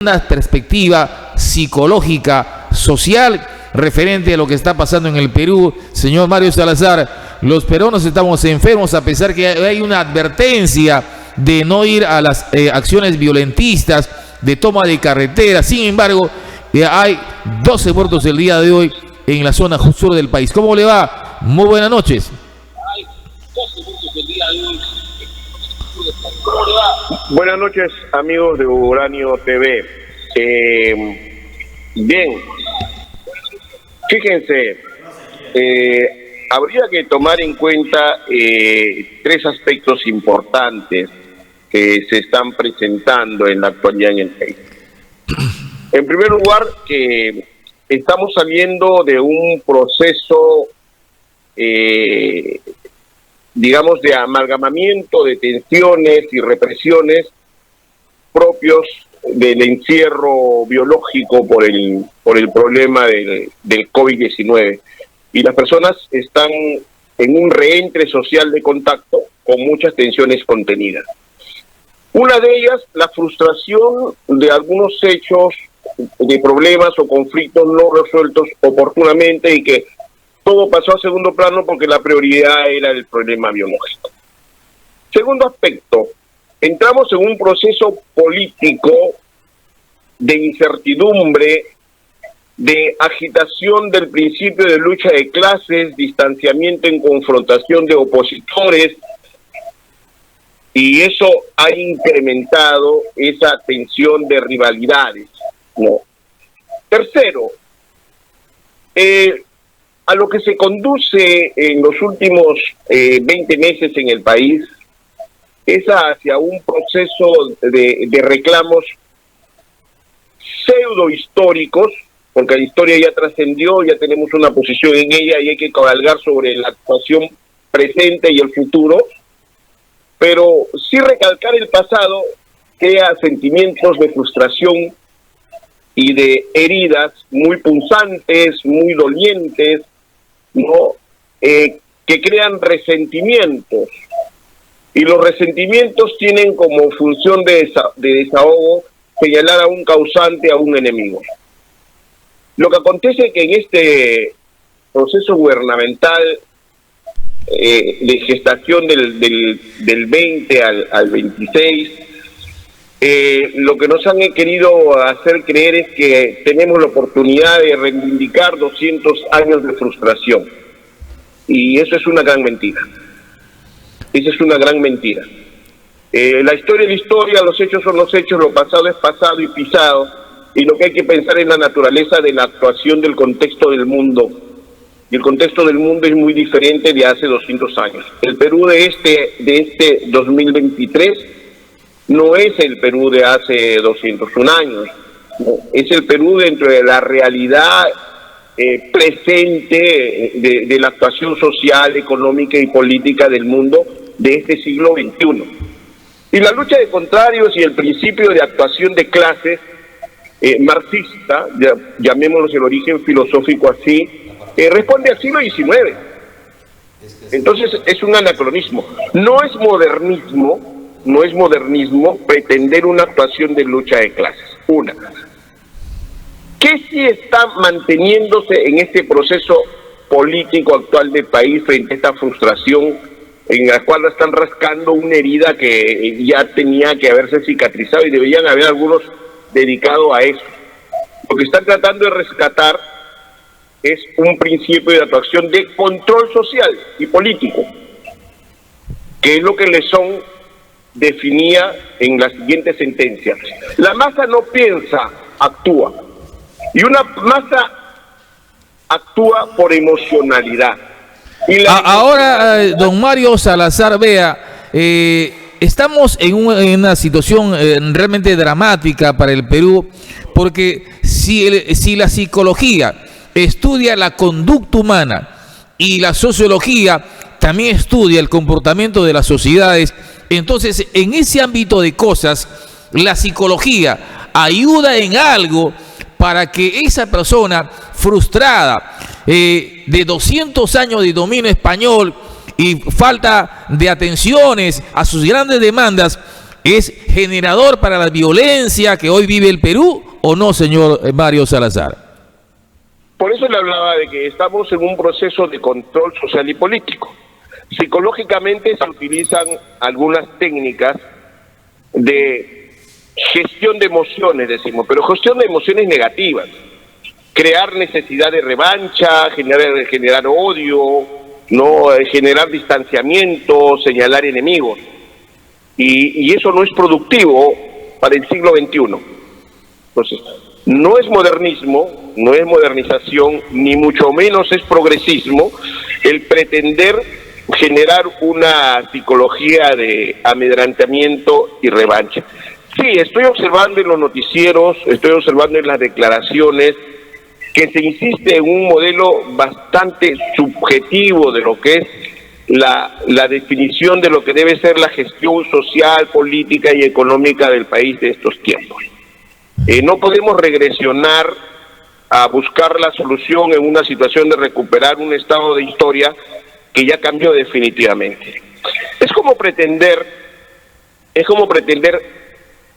una perspectiva psicológica, social, referente a lo que está pasando en el Perú. Señor Mario Salazar, los peruanos estamos enfermos, a pesar que hay una advertencia de no ir a las acciones violentistas, de toma de carretera. Sin embargo, hay 12 muertos el día de hoy en la zona sur del país. ¿Cómo le va? Muy buenas noches. Buenas noches, amigos de Uranio TV. Bien, fíjense, habría que tomar en cuenta tres aspectos importantes que se están presentando en la actualidad en el país. En primer lugar, que estamos saliendo de un proceso, digamos, de amalgamamiento de tensiones y represiones propios del encierro biológico por el problema del COVID-19. Y las personas están en un reentre social de contacto con muchas tensiones contenidas. Una de ellas, la frustración de algunos hechos de problemas o conflictos no resueltos oportunamente y que todo pasó a segundo plano porque la prioridad era el problema biológico. Segundo aspecto, entramos en un proceso político de incertidumbre, de agitación del principio de lucha de clases, distanciamiento en confrontación de opositores, y eso ha incrementado esa tensión de rivalidades, ¿no? Tercero, a lo que se conduce en los últimos 20 meses en el país es hacia un proceso de reclamos pseudo históricos, porque la historia ya trascendió, ya tenemos una posición en ella y hay que cabalgar sobre la actuación presente y el futuro, pero sí recalcar el pasado crea sentimientos de frustración y de heridas muy punzantes, muy dolientes, ¿no? Que crean resentimientos. Y los resentimientos tienen como función de desahogo señalar a un causante, a un enemigo. Lo que acontece es que en este proceso gubernamental de gestación del 20 al 26, lo que nos han querido hacer creer es que tenemos la oportunidad de reivindicar 200 años de frustración. Y eso es una gran mentira. Esa es una gran mentira. La historia es la historia, los hechos son los hechos, lo pasado es pasado y pisado, y lo que hay que pensar es la naturaleza de la actuación del contexto del mundo. Y el contexto del mundo es muy diferente de hace 200 años. El Perú de este 2023 no es el Perú de hace 201 años, ¿no? Es el Perú dentro de la realidad presente de la actuación social, económica y política del mundo de este siglo XXI. Y la lucha de contrarios y el principio de actuación de clases marxista, llamémoslo el origen filosófico así, responde al siglo XIX. Entonces es un anacronismo. No es modernismo pretender una actuación de lucha de clases. Una. ¿Qué sí está manteniéndose en este proceso político actual del país frente a esta frustración en la cual están rascando una herida que ya tenía que haberse cicatrizado y deberían haber algunos dedicados a eso? Lo que están tratando de rescatar es un principio de actuación de control social y político, que es lo que Lezón definía en la siguiente sentencia: la masa no piensa, actúa, y una masa actúa por emocionalidad. Y ahora, don Mario Salazar, vea, estamos en una situación realmente dramática para el Perú, porque si la psicología estudia la conducta humana y la sociología también estudia el comportamiento de las sociedades, entonces en ese ámbito de cosas la psicología ayuda en algo para que esa persona frustrada de 200 años de dominio español y falta de atenciones a sus grandes demandas, ¿Es generador para la violencia que hoy vive el Perú o no, señor Mario Salazar? Por eso le hablaba de que estamos en un proceso de control social y político. Psicológicamente se utilizan algunas técnicas de gestión de emociones, decimos, pero gestión de emociones negativas. Crear necesidad de revancha, generar odio, no generar distanciamiento, señalar enemigos. Y eso no es productivo para el siglo XXI. Entonces, no es modernismo, no es modernización, ni mucho menos es progresismo el pretender generar una psicología de amedrentamiento y revancha. Sí, estoy observando en los noticieros, estoy observando en las declaraciones que se insiste en un modelo bastante subjetivo de lo que es la definición de lo que debe ser la gestión social, política y económica del país de estos tiempos. No podemos regresionar a buscar la solución en una situación de recuperar un estado de historia que ya cambió definitivamente. Es como pretender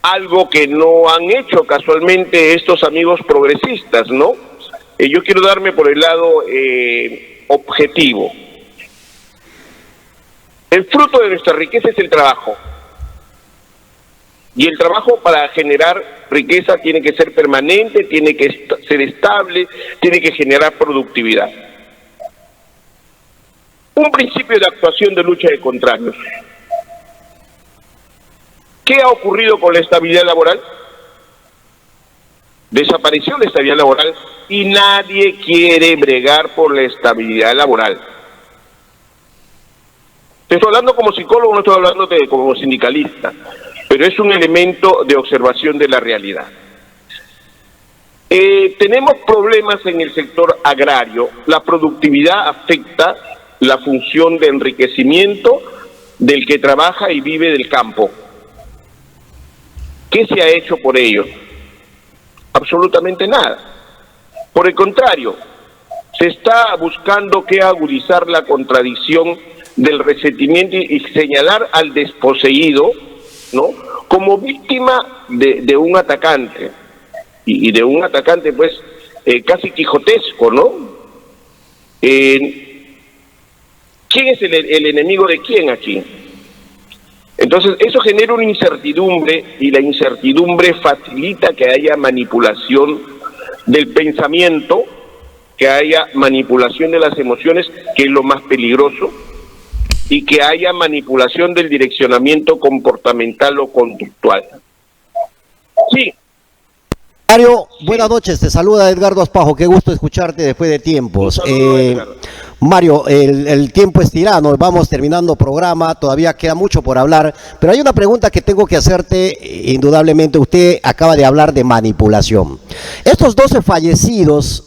algo que no han hecho casualmente estos amigos progresistas, ¿no? Yo quiero darme por el lado objetivo. El fruto de nuestra riqueza es el trabajo. Y el trabajo, para generar riqueza, tiene que ser permanente, tiene que ser estable, tiene que generar productividad. Un principio de actuación de lucha de contrarios. ¿Qué ha ocurrido con la estabilidad laboral? Desapareció la estabilidad laboral y nadie quiere bregar por la estabilidad laboral. Te estoy hablando como psicólogo, no estoy hablando como sindicalista, pero es un elemento de observación de la realidad. Tenemos problemas en el sector agrario. La productividad afecta la función de enriquecimiento del que trabaja y vive del campo. ¿Qué se ha hecho por ello? Absolutamente nada. Por el contrario, se está buscando que agudizar la contradicción del resentimiento y señalar al desposeído, ¿no?, como víctima de un atacante, y de un atacante pues casi quijotesco, ¿no? ¿Quién es el enemigo de quién aquí? Entonces eso genera una incertidumbre, y la incertidumbre facilita que haya manipulación del pensamiento, que haya manipulación de las emociones, que es lo más peligroso, y que haya manipulación del direccionamiento comportamental o conductual. Sí. Mario, buenas noches, te saluda Edgardo Aspajo, qué gusto escucharte después de tiempos. Mario, el tiempo es tirano, vamos terminando programa, todavía queda mucho por hablar, pero hay una pregunta que tengo que hacerte, indudablemente. Usted acaba de hablar de manipulación. Estos 12 fallecidos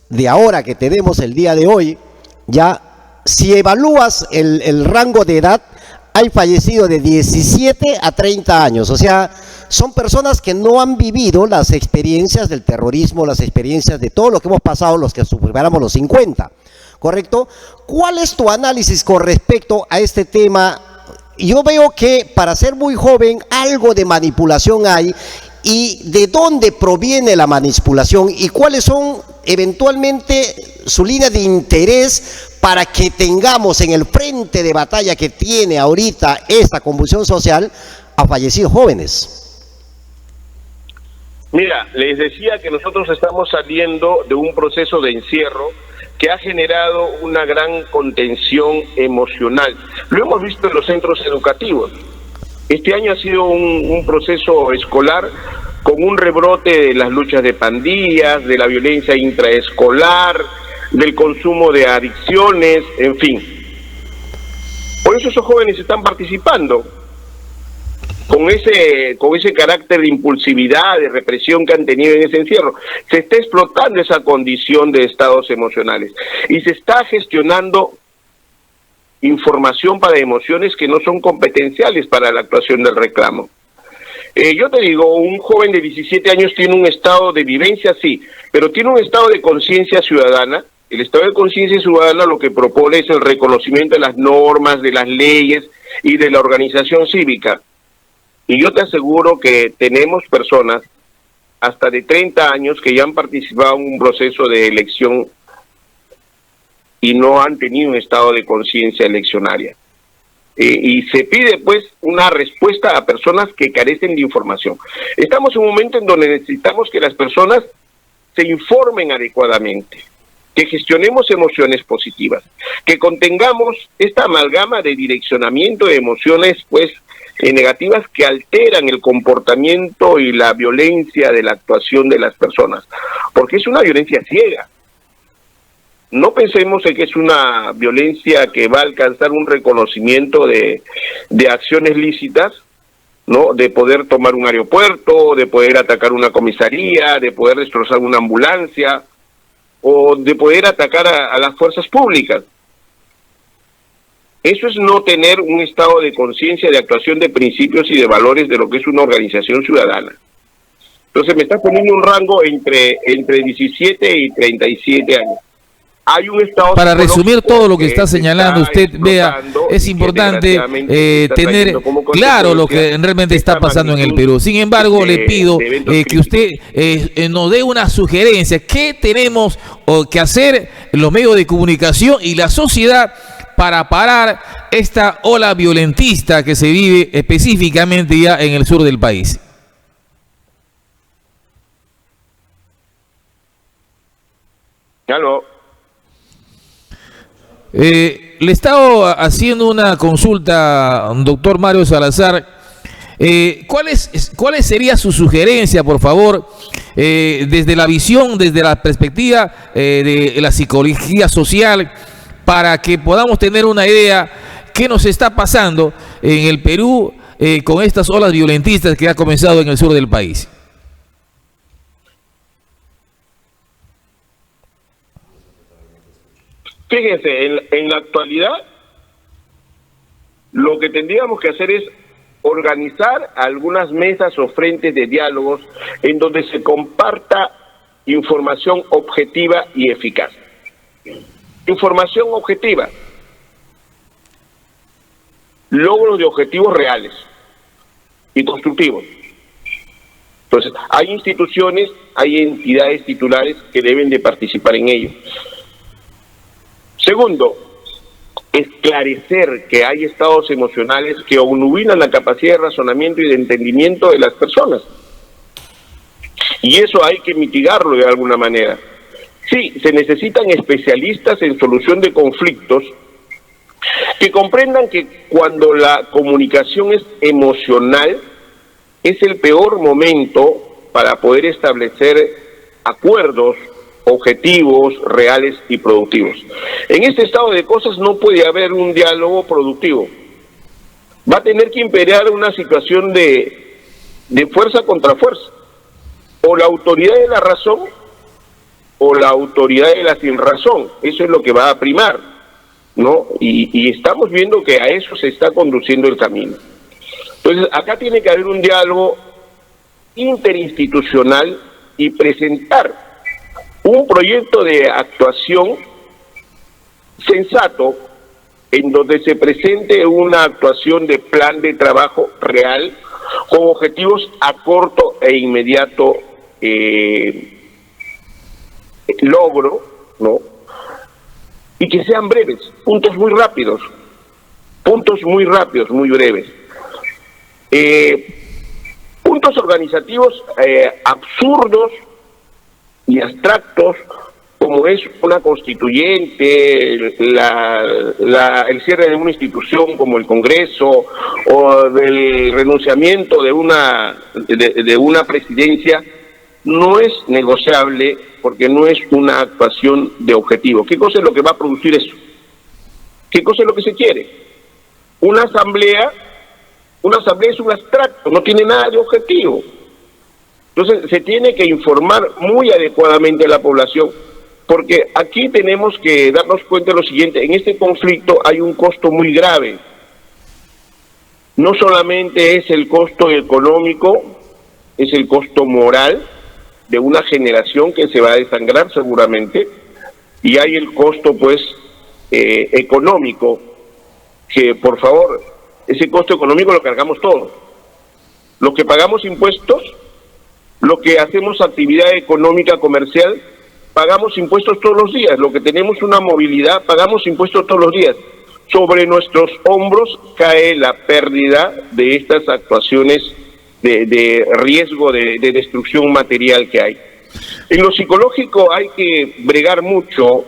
de ahora que tenemos el día de hoy, ya, si evalúas el rango de edad, hay fallecidos de 17 a 30 años, o sea, son personas que no han vivido las experiencias del terrorismo, las experiencias de todo lo que hemos pasado, los que superamos los 50, ¿correcto? ¿Cuál es tu análisis con respecto a este tema? Yo veo que para ser muy joven algo de manipulación hay, y de dónde proviene la manipulación y cuáles son eventualmente su línea de interés para que tengamos en el frente de batalla que tiene ahorita esta convulsión social a fallecidos jóvenes. Mira, les decía que nosotros estamos saliendo de un proceso de encierro que ha generado una gran contención emocional. Lo hemos visto en los centros educativos. Este año ha sido un proceso escolar con un rebrote de las luchas de pandillas, de la violencia intraescolar, del consumo de adicciones, en fin. Por eso esos jóvenes están participando con ese carácter de impulsividad, de represión que han tenido en ese encierro. Se está explotando esa condición de estados emocionales y se está gestionando información para emociones que no son competenciales para la actuación del reclamo. Yo te digo, un joven de 17 años tiene un estado de vivencia, sí, pero tiene un estado de conciencia ciudadana. El estado de conciencia ciudadana lo que propone es el reconocimiento de las normas, de las leyes y de la organización cívica. Y yo te aseguro que tenemos personas hasta de 30 años que ya han participado en un proceso de elección y no han tenido un estado de conciencia eleccionaria. Y se pide pues una respuesta a personas que carecen de información. Estamos en un momento en donde necesitamos que las personas se informen adecuadamente, que gestionemos emociones positivas, que contengamos esta amalgama de direccionamiento de emociones pues negativas que alteran el comportamiento y la violencia de la actuación de las personas, porque es una violencia ciega. No pensemos en que es una violencia que va a alcanzar un reconocimiento de acciones lícitas, ¿no? De poder tomar un aeropuerto, de poder atacar una comisaría, de poder destrozar una ambulancia, o de poder atacar a las fuerzas públicas. Eso es no tener un estado de conciencia, de actuación de principios y de valores de lo que es una organización ciudadana. Entonces me estás poniendo un rango entre 17 y 37 años. Hay un estado para resumir todo lo que está señalando usted, vea, es importante tener claro lo que realmente está pasando en el Perú. Sin embargo, le pido que usted nos dé una sugerencia. ¿Qué tenemos que hacer los medios de comunicación y la sociedad para parar esta ola violentista que se vive específicamente ya en el sur del país? Aló. Le estaba haciendo una consulta, doctor Mario Salazar. ¿Cuál sería su sugerencia, por favor, desde la visión, desde la perspectiva de la psicología social, para que podamos tener una idea qué nos está pasando en el Perú con estas olas violentistas que ha comenzado en el sur del país? Fíjense, en la actualidad lo que tendríamos que hacer es organizar algunas mesas o frentes de diálogos en donde se comparta información objetiva y eficaz. Información objetiva, logros de objetivos reales y constructivos. Entonces, hay instituciones, hay entidades titulares que deben de participar en ello. Segundo, esclarecer que hay estados emocionales que obnubilan la capacidad de razonamiento y de entendimiento de las personas. Y eso hay que mitigarlo de alguna manera. Sí, se necesitan especialistas en solución de conflictos que comprendan que cuando la comunicación es emocional, es el peor momento para poder establecer acuerdos, objetivos reales y productivos. En este estado de cosas no puede haber un diálogo productivo. Va a tener que imperar una situación de fuerza contra fuerza. O la autoridad de la razón o la autoridad de la sinrazón. Eso es lo que va a primar, ¿no? Y estamos viendo que a eso se está conduciendo el camino. Entonces, acá tiene que haber un diálogo interinstitucional y presentar un proyecto de actuación sensato en donde se presente una actuación de plan de trabajo real con objetivos a corto e inmediato logro, ¿no? Y que sean breves, puntos muy rápidos, muy breves. Puntos organizativos absurdos y abstractos, como es una constituyente, el cierre de una institución como el Congreso, o del renunciamiento de una presidencia, no es negociable porque no es una actuación de objetivo. ¿Qué cosa es lo que va a producir eso? ¿Qué cosa es lo que se quiere? Una asamblea es un abstracto, no tiene nada de objetivo. Entonces se tiene que informar muy adecuadamente a la población, porque aquí tenemos que darnos cuenta de lo siguiente: en este conflicto hay un costo muy grave. No solamente es el costo económico, es el costo moral de una generación que se va a desangrar seguramente, y hay el costo pues económico, que por favor, ese costo económico lo cargamos todos. los que pagamos impuestos, los que hacemos actividad económica comercial, pagamos impuestos todos los días, los que tenemos una movilidad, pagamos impuestos todos los días. Sobre nuestros hombros cae la pérdida de estas actuaciones de riesgo de destrucción material que hay. En lo psicológico hay que bregar mucho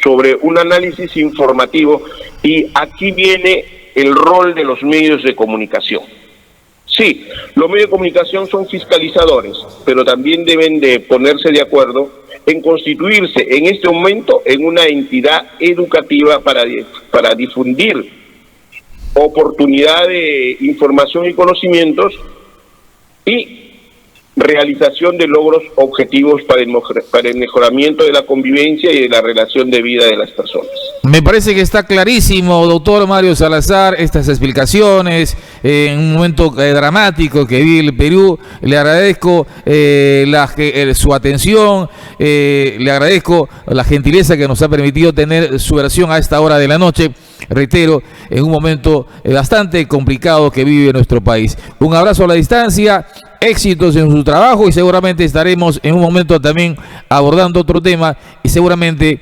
sobre un análisis informativo, y aquí viene el rol de los medios de comunicación. Sí, los medios de comunicación son fiscalizadores, pero también deben de ponerse de acuerdo en constituirse en este momento en una entidad educativa para difundir oportunidad de información y conocimientos y realización de logros objetivos para el mejoramiento de la convivencia y de la relación de vida de las personas. Me parece que está clarísimo, doctor Mario Salazar, estas explicaciones en un momento dramático que vive el Perú. Le agradezco su atención, le agradezco la gentileza que nos ha permitido tener su versión a esta hora de la noche. Reitero, en un momento bastante complicado que vive nuestro país. Un abrazo a la distancia, éxitos en su trabajo, y seguramente estaremos en un momento también abordando otro tema y seguramente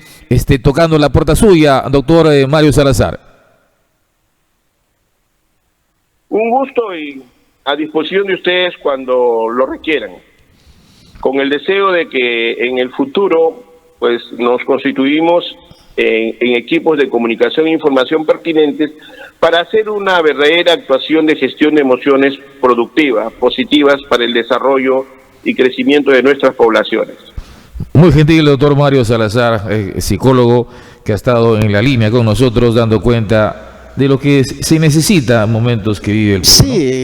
tocando la puerta suya, doctor Mario Salazar. Un gusto y a disposición de ustedes cuando lo requieran, con el deseo de que en el futuro pues nos constituimos en equipos de comunicación e información pertinentes para hacer una verdadera actuación de gestión de emociones productivas, positivas para el desarrollo y crecimiento de nuestras poblaciones. Muy gentil el doctor Mario Salazar, psicólogo que ha estado en la línea con nosotros dando cuenta de lo que se necesita en momentos que vive el Perú. Sí.